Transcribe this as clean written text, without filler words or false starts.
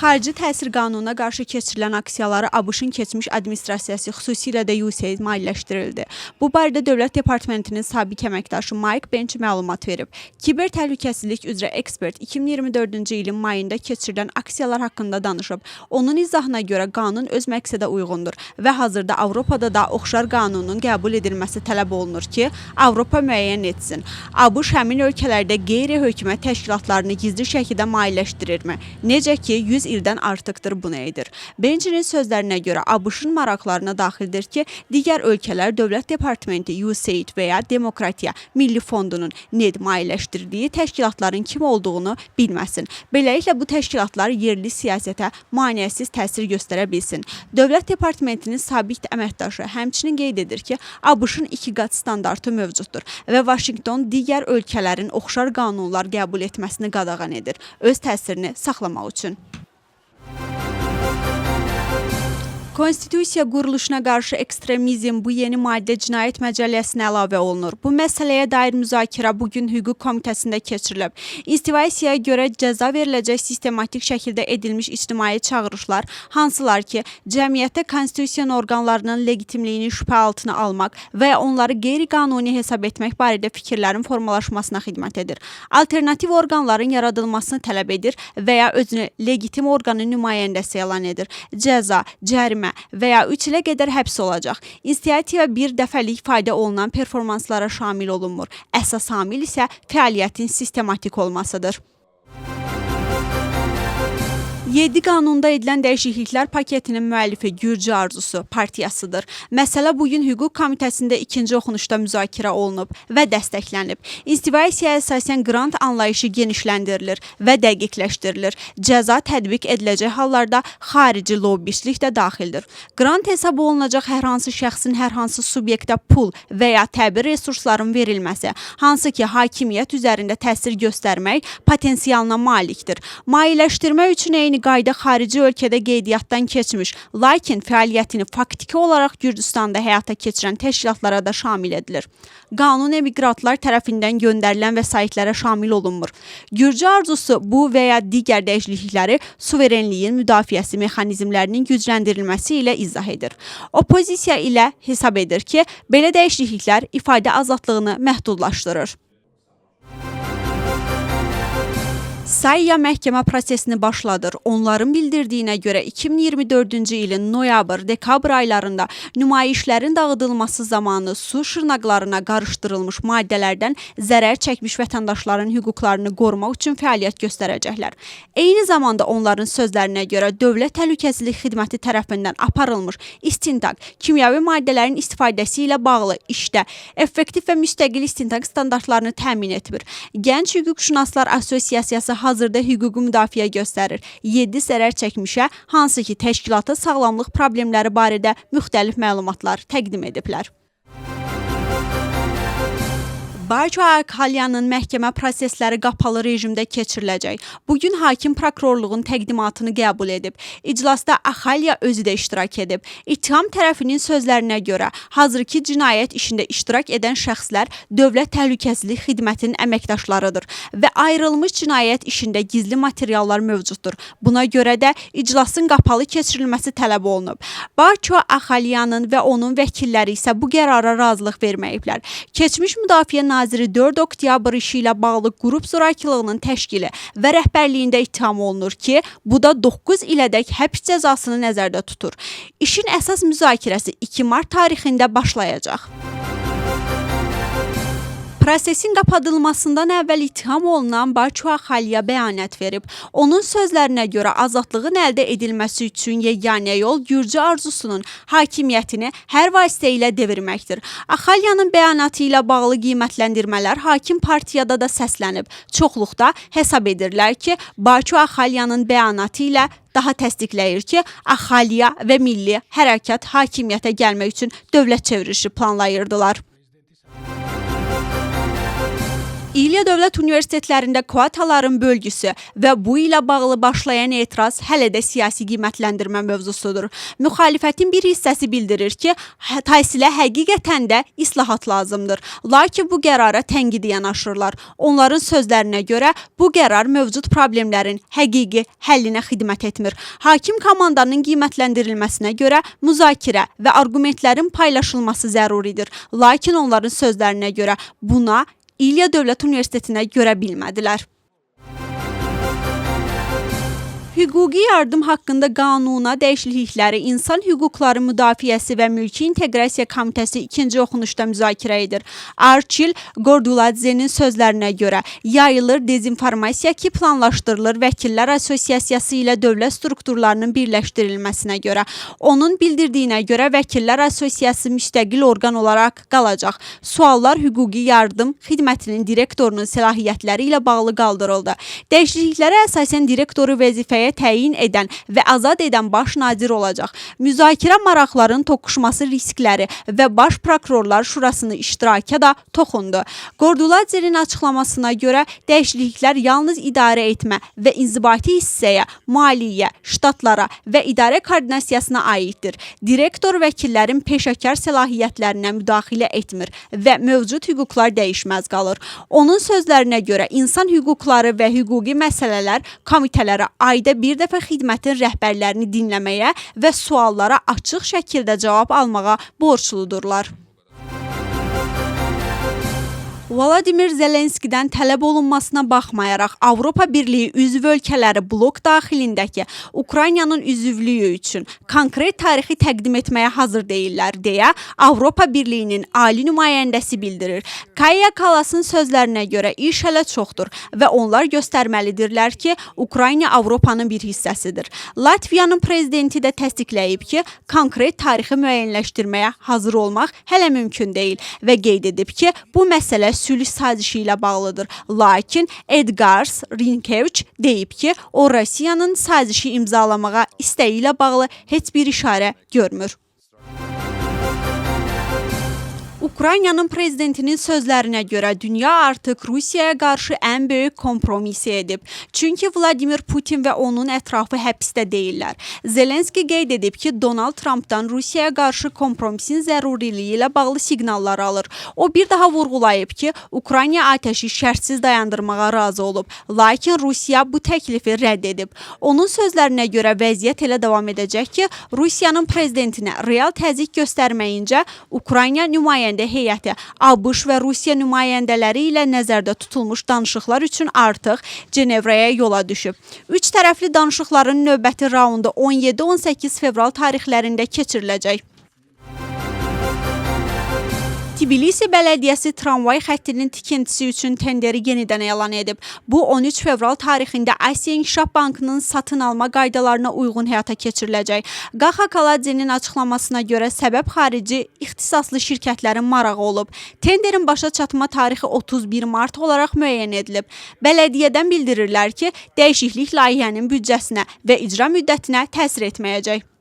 Xarici təsir qanununa qarşı keçirilən aksiyaları ABŞ-ın keçmiş administrasiyası, xüsusilə də USAID maliyyələşdirildi. Bu barədə Dövlət Departamentinin sabiq əməkdaşı Mike Bench məlumat verib. Kiber təhlükəsizlik üzrə ekspert 2024-cü ilin mayında keçirilən aksiyalar haqqında danışıb. Onun izahına görə qanun öz məqsədə uyğundur və hazırda Avropada da oxşar qanunun qəbul edilməsi tələb olunur ki, Avropa müəyyən etsin. ABŞ həmin ölkələrdə qeyri-hökumət təşkilatlarını gizli şəkildə maliyyələşdirirmi? Necə ki, 100 ildən artıqdır bunu edir. Bench'in sözlərinə görə ABŞ-ın maraqlarına daxildir ki, digər ölkələr Dövlət Departamenti, USAID və ya Demokratiya Milli Fondunun NED maliyyələşdirdiyi təşkilatların kim olduğunu bilməsin. Beləliklə, bu təşkilatlar yerli siyasətə maneəsiz təsir göstərə bilsin. Dövlət Departamentinin sabiq əməkdaşı həmçinin qeyd edir ki, ABŞ-ın 2 qat standartı mövcuddur və Vaşinqton digər ölkələrin oxşar qanunlar qəbul etməsini qadağan edir, öz təsirini saxlamaq üçün. Konstitusiya quruluşuna qarşı ekstremizm bu yeni maddə cinayət məcəlləsinə əlavə olunur. Bu məsələyə dair müzakirə bugün Hüquq Komitəsində keçirilib. İstivasiyaya görə cəza veriləcək sistematik şəkildə edilmiş ictimai çağırışlar, hansılar ki, cəmiyyətdə konstitusiya orqanlarının legitimliyini şübhə altına almaq və ya onları qeyri-qanuni hesab etmək barədə fikirlərin formalaşmasına xidmət edir. Alternativ orqanların yaradılmasını tələb edir və ya özünü legitim orqanın nümayəndəsi elan edir. Cəza, cərimə və ya 3 ilə qədər həbs olacaq. İnisiativa bir dəfəlik fayda olunan performanslara şamil olunmur. Əsas amil isə fəaliyyətin sistematik olmasıdır. 7 qanunda edilən dəyişikliklər paketinin müəllifi Gürcü Arzusu partiyasıdır. Məsələ bugün Hüquq Komitəsində ikinci oxunuşda müzakirə olunub və dəstəklənib. İstivasiyaya əsasən qrant anlayışı genişləndirilir və dəqiqləşdirilir. Cəza tətbiq ediləcək hallarda xarici lobbistlik də daxildir. Qrant hesab olunacaq hər hansı şəxsin hər hansı subyektə pul və ya təbii resursların verilməsi, hansı ki, hakimiyyət üzərində təsir göstərmək potensialına malikdir. Maliyyələşdirmə üçün eyni qayda xarici ölkədə qeydiyyatdan keçmiş, lakin fəaliyyətini faktiki olaraq Gürcüstanda həyata keçirən təşkilatlara da şamil edilir. Qanun emiqrantlar tərəfindən göndərilən vəsaitlərə şamil olunmur. Gürcü Arzusu bu və ya digər dəyişiklikləri suverenliyin müdafiəsi mexanizmlərinin gücləndirilməsi ilə izah edir. Opozisiya ilə hesab edir ki, belə dəyişikliklər ifadə azadlığını məhdudlaşdırır. Sayya məhkəmə prosesini başladır. Onların bildirdiyinə görə 2024-cü ilin noyabr-dekabr aylarında nümayişlərin dağıdılması zamanı su şırnaqlarına qarışdırılmış maddələrdən zərər çəkmiş vətəndaşların hüquqlarını qorumaq üçün fəaliyyət göstərəcəklər. Eyni zamanda onların sözlərinə görə Dövlət Təhlükəsizlik Xidməti tərəfindən aparılmış istintaq, kimyəvi maddələrin istifadəsi ilə bağlı işdə effektiv və müstəqil istintaq standartlarını təmin etmir. Gənc Hüquqşünaslar Assosiasiyası hazırda hüquqi müdafiə göstərir. 7 zərər çəkmişə, hansı ki, təşkilata sağlamlıq problemləri barədə müxtəlif məlumatlar təqdim ediblər. Barço Akhalyanın məhkəmə prosesləri qapalı rejimdə keçiriləcək. Bugün hakim prokurorluğun təqdimatını qəbul edib. İclasda Akhalya özü də iştirak edib. İttiham tərəfinin sözlərinə görə hazırki cinayət işində iştirak edən şəxslər Dövlət Təhlükəsizlik Xidmətinin əməkdaşlarıdır və ayrılmış cinayət işində gizli materiallar mövcuddur. Buna görə də iclasın qapalı keçirilməsi tələb olunub. Barço Akhalyanın və onun vəkilləri isə bu qərara razılıq verməyiblər. Keçmiş müdafiə naziri 4 oktyabr işi ilə bağlı qrup zorakılığının təşkili və rəhbərliyində ittiham olunur ki, bu da 9 ilədək həbs cəzasını nəzərdə tutur. İşin əsas müzakirəsi 2 mart tarixində başlayacaq. Prosesin qapadılmasından əvvəl ittiham olunan Barço Akhalya bəyanat verib. Onun sözlərinə görə azadlığın əldə edilməsi üçün yeganə yol Gürcü Arzusunun hakimiyyətini hər vasitə ilə devirməkdir. Akhalyanın bəyanatı ilə bağlı qiymətləndirmələr hakim partiyada da səslənib. Çoxluqda hesab edirlər ki, Barço Akhalyanın bəyanatı ilə daha təsdiqləyir ki, Akhalya və Milli Hərəkat hakimiyyətə gəlmək üçün dövlət çevrilişi planlayırdılar. İlya Dövlət Universitetlərində kvataların bölgüsü və bu ilə bağlı başlayan etiraz hələ də siyasi qiymətləndirmə mövzusudur. Müxalifətin bir hissəsi bildirir ki, təhsilə həqiqətən də islahat lazımdır. Lakin bu qərara tənqidi yanaşırlar. Onların sözlərinə görə bu qərar mövcud problemlərin həqiqi həllinə xidmət etmir. Hakim komandanın qiymətləndirilməsinə görə müzakirə və arqumentlərin paylaşılması zəruridir. Lakin onların sözlərinə görə buna İlya Dövlət Universitetinə görə bilmədilər. Hüquqi yardım haqqında qanuna dəyişiklikləri İnsan Hüquqları Müdafiəsi və Mülki İnteqrasiya Komitəsi ikinci oxunuşda müzakirə edir. Archil Gorduladze'nin sözlərinə görə yayılır dezinformasiya ki, planlaşdırılır Vəkillər Assosiasiyası ilə dövlət strukturlarının birləşdirilməsinə görə. Onun bildirdiyinə görə Vəkillər Assosiasiyası müstəqil orqan olaraq qalacaq. Suallar hüquqi yardım xidmətinin direktorunun səlahiyyətləri ilə bağlı qaldırıldı. Dəyişikliklərə əsasən direktoru vəzifəyə təyin edən və azad edən baş nazir olacaq. Müzakirə maraqların toqquşması riskləri və Baş Prokurorlar Şurasının iştirakı da toxundu. Gorduladze'nin açıqlamasına görə dəyişikliklər yalnız idarə etmə və inzibati hissəyə, maliyyə, ştatlara və idarə koordinasiyasına aiddir. Direktor vəkillərin peşəkar səlahiyyətlərinə müdaxilə etmir və mövcud hüquqlar dəyişməz qalır. Onun sözlərinə görə insan hüquqları və hüquqi məsələlər komitələrə ayda bir dəfə xidmətin rəhbərlərini dinləməyə və suallara açıq şəkildə cavab almağa borcludurlar. Vladimir Zelenskidən tələb olunmasına baxmayaraq Avropa Birliyi üzv ölkələri blok daxilindəki Ukraynanın üzvlüyü üçün konkret tarixi təqdim etməyə hazır deyirlər deyə Avropa Birliyinin ali nümayəndəsi bildirir. Kaya Kallas'ın sözlərinə görə iş hələ çoxdur və onlar göstərməlidirlər ki, Ukrayna Avropanın bir hissəsidir. Latviyanın prezidenti də təsdiqləyib ki, konkret tarixi müəyyənləşdirməyə hazır olmaq hələ mümkün deyil və qeyd edib ki, bu məsələ sülh sazişi ilə bağlıdır. Lakin Edgars Rinkevich deyib ki, o Rusiyanın sazişi imzalamağa istəyi ilə bağlı heç bir işarə görmür. Ukraynanın prezidentinin sözlərinə görə dünya artıq Rusiyaya qarşı ən böyük kompromisi edib. Çünki Vladimir Putin və onun ətrafı həbsdə deyirlər. Zelenski qeyd edib ki, Donald Trumpdan Rusiyaya qarşı kompromisin zəruriliyi ilə bağlı siqnallar alır. O bir daha vurğulayıb ki, Ukrayna atəşi şərtsiz dayandırmağa razı olub. Lakin Rusiya bu təklifi rədd edib. Onun sözlərinə görə vəziyyət elə davam edəcək ki, Rusiyanın prezidentinə real təzyiq göstərməyincə Ukrayna nümayəndə heyəti ABŞ və Rusiya nümayəndələri ilə nəzərdə tutulmuş danışıqlar üçün artıq Cenevrəyə yola düşüb. Üç tərəfli danışıqların növbəti raundu 17-18 fevral tarixlərində keçiriləcək. Tbilisi Bələdiyyəsi tramvay xəttinin tikintisi üçün tenderi yenidən elan edib. Bu 13 fevral tarixində Asiya İnkişaf Bankının satın alma qaydalarına uyğun həyata keçiriləcək. Qaxa Kaladze'nin açıqlamasına görə səbəb xarici ixtisaslı şirkətlərin marağı olub. Tenderin başa çatma tarixi 31 mart olaraq müəyyən edilib. Bələdiyyədən bildirirlər ki, dəyişiklik layihənin büdcəsinə və icra müddətinə təsir etməyəcək.